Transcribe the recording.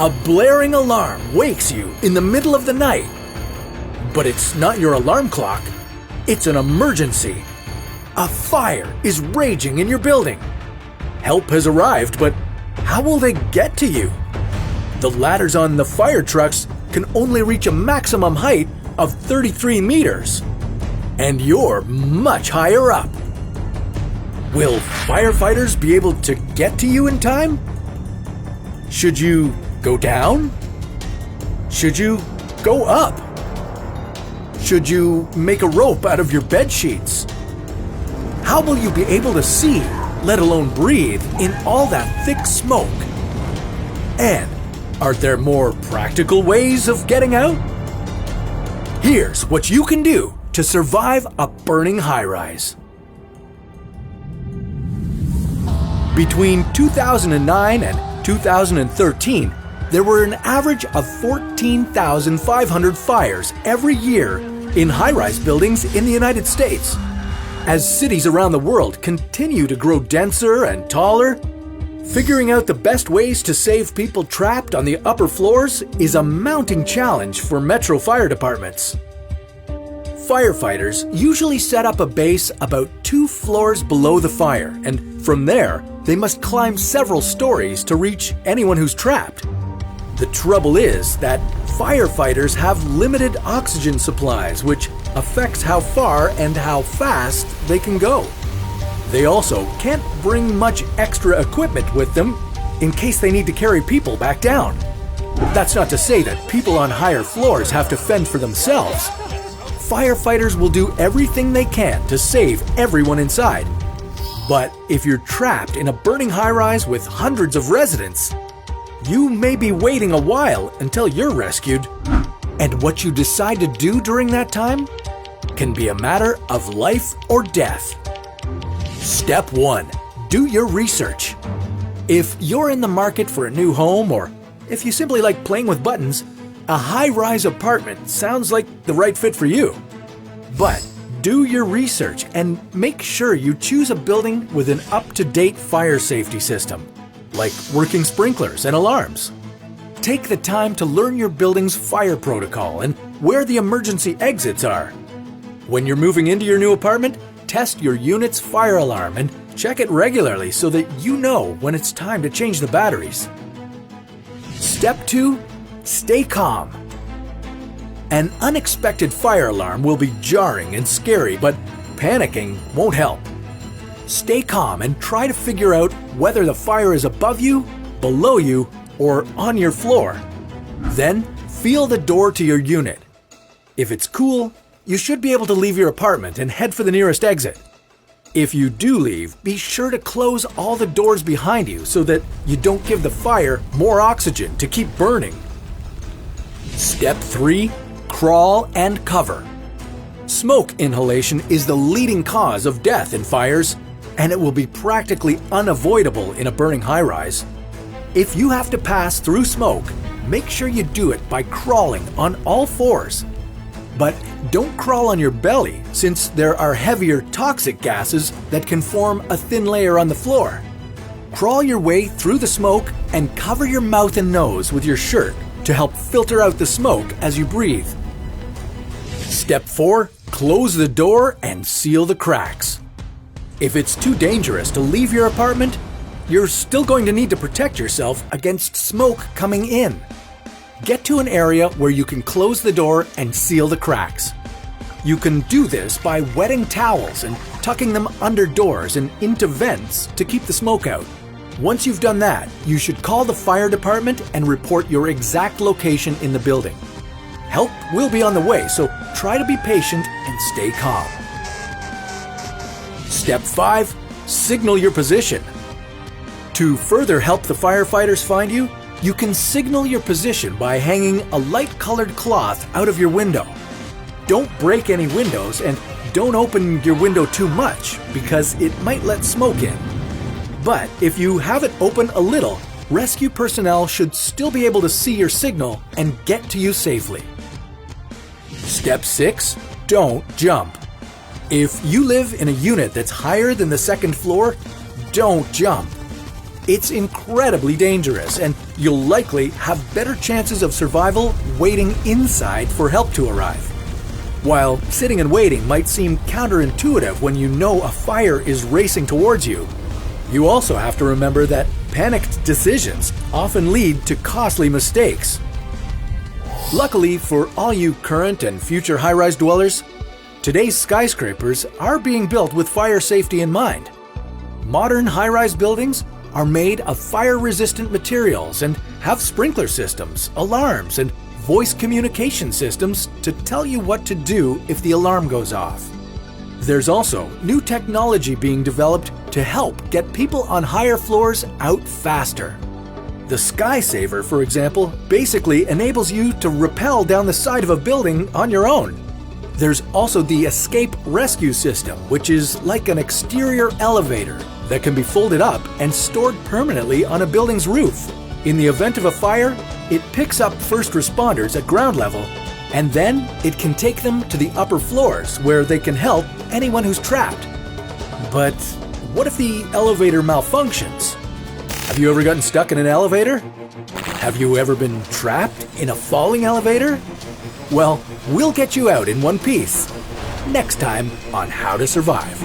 A blaring alarm wakes you in the middle of the night. But it's not your alarm clock. It's an emergency. A fire is raging in your building. Help has arrived, but how will they get to you? The ladders on the fire trucks can only reach a maximum height of 33 meters. And you're much higher up. Will firefighters be able to get to you in time? Should you go down? Should you go up? Should you make a rope out of your bed sheets? How will you be able to see, let alone breathe, in all that thick smoke? And are there more practical ways of getting out? Here's what you can do to survive a burning high-rise. Between 2009 and 2013, there were an average of 14,500 fires every year in high-rise buildings in the United States. As cities around the world continue to grow denser and taller, figuring out the best ways to save people trapped on the upper floors is a mounting challenge for metro fire departments. Firefighters usually set up a base about 2 floors below the fire, and from there, they must climb several stories to reach anyone who's trapped. The trouble is that firefighters have limited oxygen supplies, which affects how far and how fast they can go. They also can't bring much extra equipment with them in case they need to carry people back down. That's not to say that people on higher floors have to fend for themselves. Firefighters will do everything they can to save everyone inside. But if you're trapped in a burning high-rise with hundreds of residents, you may be waiting a while until you're rescued. And what you decide to do during that time can be a matter of life or death. Step 1. Do your research. If you're in the market for a new home, or if you simply like playing with buttons, a high-rise apartment sounds like the right fit for you. But do your research and make sure you choose a building with an up-to-date fire safety system, like working sprinklers and alarms. Take the time to learn your building's fire protocol and where the emergency exits are. When you're moving into your new apartment, test your unit's fire alarm and check it regularly so that you know when it's time to change the batteries. Step 2. Stay calm. An unexpected fire alarm will be jarring and scary, but panicking won't help. Stay calm and try to figure out whether the fire is above you, below you, or on your floor. Then, feel the door to your unit. If it's cool, you should be able to leave your apartment and head for the nearest exit. If you do leave, be sure to close all the doors behind you so that you don't give the fire more oxygen to keep burning. Step 3. Crawl and cover. Smoke inhalation is the leading cause of death in fires, and it will be practically unavoidable in a burning high-rise. If you have to pass through smoke, make sure you do it by crawling on all fours. But don't crawl on your belly, since there are heavier toxic gases that can form a thin layer on the floor. Crawl your way through the smoke and cover your mouth and nose with your shirt to help filter out the smoke as you breathe. Step 4. Close the door and seal the cracks. If it's too dangerous to leave your apartment, you're still going to need to protect yourself against smoke coming in. Get to an area where you can close the door and seal the cracks. You can do this by wetting towels and tucking them under doors and into vents to keep the smoke out. Once you've done that, you should call the fire department and report your exact location in the building. Help will be on the way, so try to be patient and stay calm. Step 5. Signal your position. To further help the firefighters find you, you can signal your position by hanging a light-colored cloth out of your window. Don't break any windows and don't open your window too much because it might let smoke in. But if you have it open a little, rescue personnel should still be able to see your signal and get to you safely. Step 6. Don't jump. If you live in a unit that's higher than the second floor, don't jump. It's incredibly dangerous, and you'll likely have better chances of survival waiting inside for help to arrive. While sitting and waiting might seem counterintuitive when you know a fire is racing towards you, you also have to remember that panicked decisions often lead to costly mistakes. Luckily for all you current and future high-rise dwellers, today's skyscrapers are being built with fire safety in mind. Modern high-rise buildings are made of fire-resistant materials and have sprinkler systems, alarms, and voice communication systems to tell you what to do if the alarm goes off. There's also new technology being developed to help get people on higher floors out faster. The SkySaver, for example, basically enables you to rappel down the side of a building on your own. There's also the Escape Rescue System, which is like an exterior elevator that can be folded up and stored permanently on a building's roof. In the event of a fire, it picks up first responders at ground level, and then it can take them to the upper floors where they can help anyone who's trapped. But what if the elevator malfunctions? Have you ever gotten stuck in an elevator? Have you ever been trapped in a falling elevator? Well, we'll get you out in one piece. Next time on How to Survive.